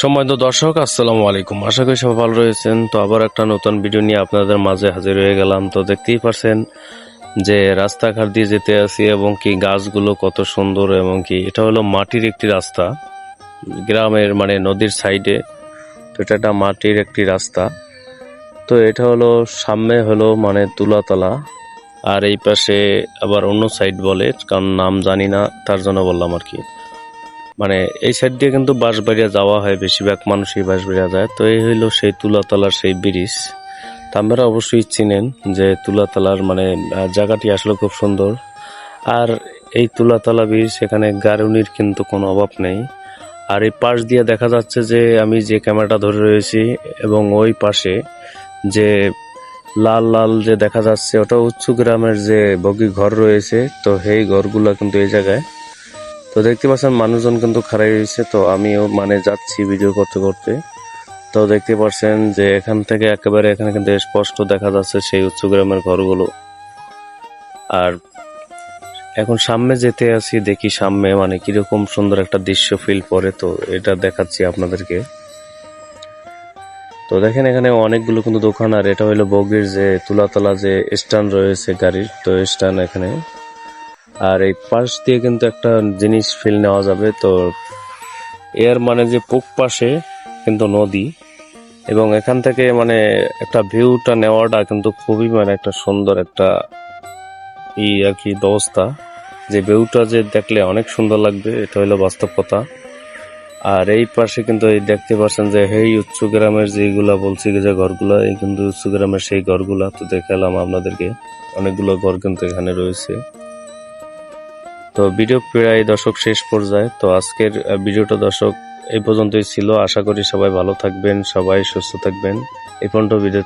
সম্মানিত দর্শক, আসসালামু আলাইকুম। আশা করি সবাই ভালো রয়েছেন। তো আবার একটা নতুন ভিডিও নিয়ে আপনাদের মাঝে হাজির হয়ে গেলাম। তো দেখতেই পারছেন যে রাস্তাঘাট দিয়ে যেতে আছি এবং কি গাছগুলো কত সুন্দর, এবং কি এটা হলো মাটির একটি রাস্তা, গ্রামের মানে নদীর সাইডে। তো এটা একটা মাটির একটি রাস্তা। তো এটা হলো সামনে হলো মানে তুলাতলা, আর এই পাশে আবার অন্য সাইড বলে, কারণ নাম জানি না, তার জন্য বললাম আর কি। মানে এই সাইড দিয়ে কিন্তু বাঁশবাড়িয়া যাওয়া হয়, বেশিরভাগ মানুষই বাঁশবাড়িয়া যায়। তো এই হইলো সেই তুলাতলার সেই ব্রিজ। তা আপনারা অবশ্যই চিনেন যে তুলাতলার মানে জায়গাটি আসলে খুব সুন্দর। আর এই তুলাতলা ব্রিজ, এখানে গাড়ুনির কিন্তু কোনো অভাব নেই। আর এই পাশ দিয়ে দেখা যাচ্ছে যে আমি যে ক্যামেরাটা ধরে রয়েছি, এবং ওই পাশে যে লাল লাল যে দেখা যাচ্ছে, ওটা উচ্চ গ্রামের যে বগি ঘর রয়েছে। তো সেই ঘরগুলো কিন্তু এই জায়গায়। তো দেখতে পাচ্ছেন মানুষজন কিন্তু খাড়াই রয়েছে। তো আমিও মানে যাচ্ছি ভিডিও করতে করতে। তো দেখতে পাচ্ছেন যে এখান থেকে একেবারে এখানে কিন্তু স্পষ্ট দেখা যাচ্ছে সেই উচ্চ গ্রামের ঘরগুলো। আর এখন সামনে যেতে আছি, দেখি সামনে মানে কিরকম সুন্দর একটা দৃশ্য ফিল করে। তো এটা দেখাচ্ছি আপনাদেরকে। তো দেখেন এখানে অনেকগুলো কিন্তু দোকান, আর এটা হলো বগির যে তুলাতলা যে স্ট্যান্ড রয়েছে গাড়ির, তো স্ট্যান্ড এখানে। আর এই পাশ দিয়ে কিন্তু একটা জিনিস ফিল নেওয়া যাবে। তো এর মানে যে পূব পাশে কিন্তু নদী, এবং এখান থেকে মানে একটা ভিউটা নেওয়াটা কিন্তু খুবই মানে একটা সুন্দর একটা আর কি ব্যবস্থা। যে ভিউটা যে দেখলে অনেক সুন্দর লাগবে, এটা হলো বাস্তব কথা। আর এই পাশে কিন্তু এই দেখতে পাচ্ছেন যে এই উচ্চ গ্রামের যেগুলা বলছি যে ঘরগুলা, এই কিন্তু উচ্চ গ্রামের সেই ঘরগুলা। তো দেখালাম আপনাদেরকে, অনেকগুলো ঘর কিন্তু এখানে রয়েছে। তো ভিডিও প্রায় দর্শক শেষ পর্যায়ে। তো আজকের ভিডিওটা দর্শক এই পর্যন্তই ছিল। আশা করি সবাই ভালো থাকবেন, সবাই সুস্থ থাকবেন। এই পর্যন্ত ভিডিও